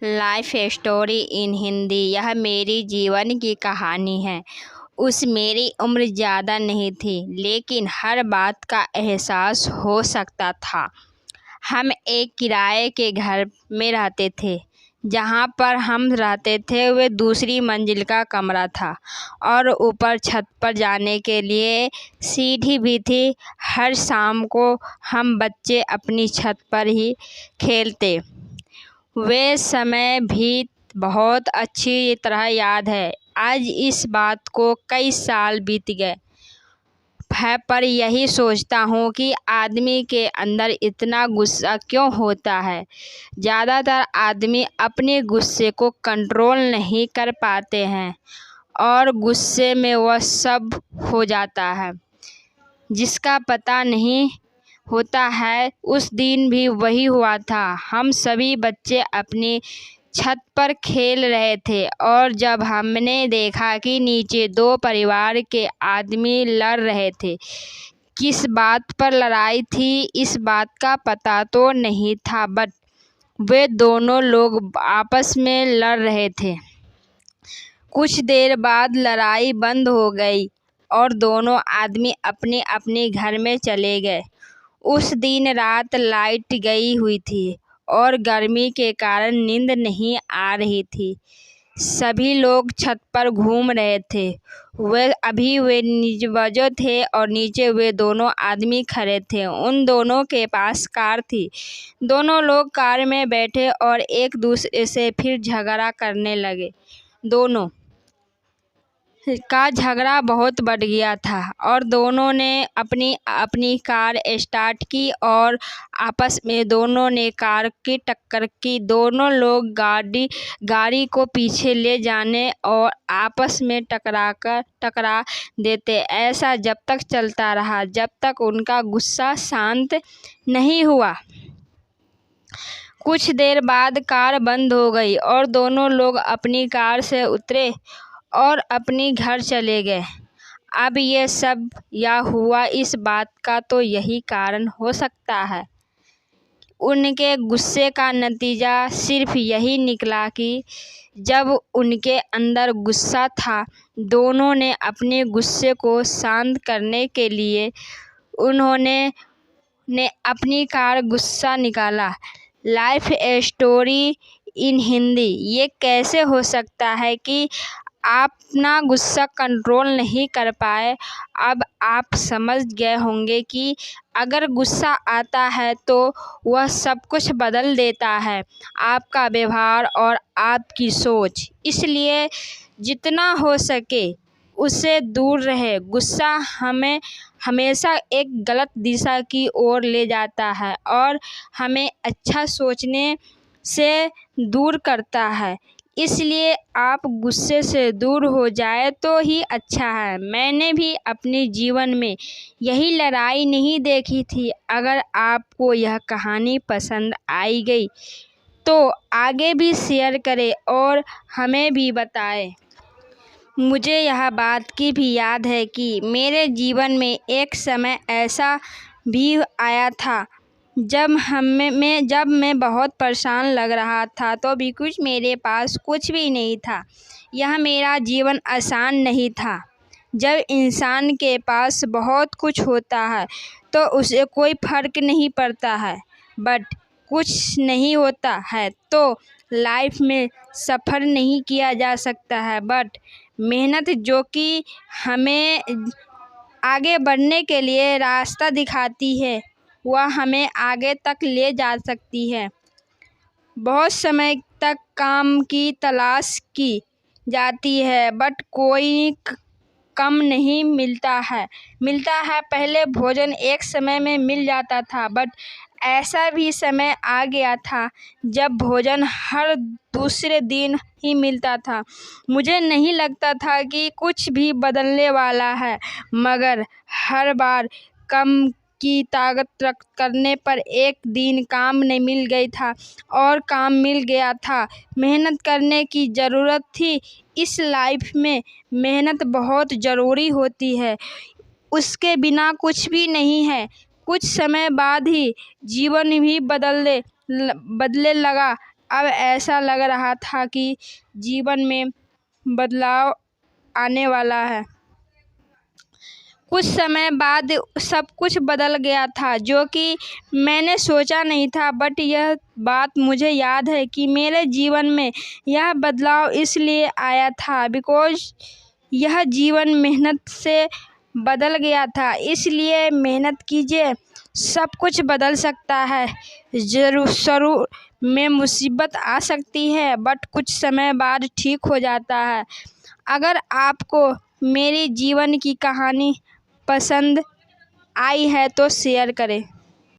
Life story in Hindi. यह मेरी जीवन की कहानी है। उस मेरी उम्र ज़्यादा नहीं थी, लेकिन हर बात का एहसास हो सकता था। हम एक किराए के घर में रहते थे। जहाँ पर हम रहते थे वह दूसरी मंजिल का कमरा था और ऊपर छत पर जाने के लिए सीढ़ी भी थी। हर शाम को हम बच्चे अपनी छत पर ही खेलते। वे समय भी बहुत अच्छी तरह याद है। आज इस बात को कई साल बीत गए है, पर यही सोचता हूँ कि आदमी के अंदर इतना गुस्सा क्यों होता है। ज़्यादातर आदमी अपने गुस्से को कंट्रोल नहीं कर पाते हैं और गुस्से में वह सब हो जाता है जिसका पता नहीं होता है। उस दिन भी वही हुआ था। हम सभी बच्चे अपनी छत पर खेल रहे थे और जब हमने देखा कि नीचे दो परिवार के आदमी लड़ रहे थे। किस बात पर लड़ाई थी इस बात का पता तो नहीं था, बट वे दोनों लोग आपस में लड़ रहे थे। कुछ देर बाद लड़ाई बंद हो गई और दोनों आदमी अपने अपने घर में चले गए। उस दिन रात लाइट गई हुई थी और गर्मी के कारण नींद नहीं आ रही थी। सभी लोग छत पर घूम रहे थे। वे नीचे थे और नीचे वे दोनों आदमी खड़े थे। उन दोनों के पास कार थी। दोनों लोग कार में बैठे और एक दूसरे से फिर झगड़ा करने लगे। दोनों का झगड़ा बहुत बढ़ गया था और दोनों ने अपनी अपनी कार स्टार्ट की और आपस में दोनों ने कार की टक्कर की। दोनों लोग गाड़ी को पीछे ले जाने और आपस में टकरा देते। ऐसा जब तक चलता रहा जब तक उनका गुस्सा शांत नहीं हुआ। कुछ देर बाद कार बंद हो गई और दोनों लोग अपनी कार से उतरे और अपनी घर चले गए। अब ये सब या हुआ इस बात का तो यही कारण हो सकता है। उनके गुस्से का नतीजा सिर्फ यही निकला कि जब उनके अंदर गुस्सा था, दोनों ने अपने गुस्से को शांत करने के लिए उन्होंने अपनी कार गुस्सा निकाला। Life story in Hindi. ये कैसे हो सकता है कि आप अपना गुस्सा कंट्रोल नहीं कर पाए। अब आप समझ गए होंगे कि अगर गुस्सा आता है तो वह सब कुछ बदल देता है, आपका व्यवहार और आपकी सोच। इसलिए जितना हो सके उससे दूर रहे। गुस्सा हमें हमेशा एक गलत दिशा की ओर ले जाता है और हमें अच्छा सोचने से दूर करता है। इसलिए आप गुस्से से दूर हो जाए तो ही अच्छा है। मैंने भी अपने जीवन में यही लड़ाई नहीं देखी थी। अगर आपको यह कहानी पसंद आई गई तो आगे भी शेयर करें और हमें भी बताएं। मुझे यह बात की भी याद है कि मेरे जीवन में एक समय ऐसा भी आया था जब मैं बहुत परेशान लग रहा था, तो भी कुछ मेरे पास कुछ भी नहीं था। यह मेरा जीवन आसान नहीं था। जब इंसान के पास बहुत कुछ होता है तो उसे कोई फर्क नहीं पड़ता है, बट कुछ नहीं होता है तो लाइफ में सफ़र नहीं किया जा सकता है। बट मेहनत जो कि हमें आगे बढ़ने के लिए रास्ता दिखाती है, वह हमें आगे तक ले जा सकती है। बहुत समय तक काम की तलाश की जाती है, बट कोई कम नहीं मिलता है। पहले भोजन एक समय में मिल जाता था, बट ऐसा भी समय आ गया था जब भोजन हर दूसरे दिन ही मिलता था। मुझे नहीं लगता था कि कुछ भी बदलने वाला है, मगर हर बार कम की ताकत करने पर एक दिन काम नहीं मिल गई था और काम मिल गया था। मेहनत करने की ज़रूरत थी। इस लाइफ में मेहनत बहुत ज़रूरी होती है, उसके बिना कुछ भी नहीं है। कुछ समय बाद ही जीवन भी बदलने लगा। अब ऐसा लग रहा था कि जीवन में बदलाव आने वाला है। कुछ समय बाद सब कुछ बदल गया था, जो कि मैंने सोचा नहीं था। बट यह बात मुझे याद है कि मेरे जीवन में यह बदलाव इसलिए आया था बिकॉज यह जीवन मेहनत से बदल गया था। इसलिए मेहनत कीजिए, सब कुछ बदल सकता है। जरूर शुरू में मुसीबत आ सकती है, बट कुछ समय बाद ठीक हो जाता है। अगर आपको मेरी जीवन की कहानी पसंद आई है तो शेयर करें।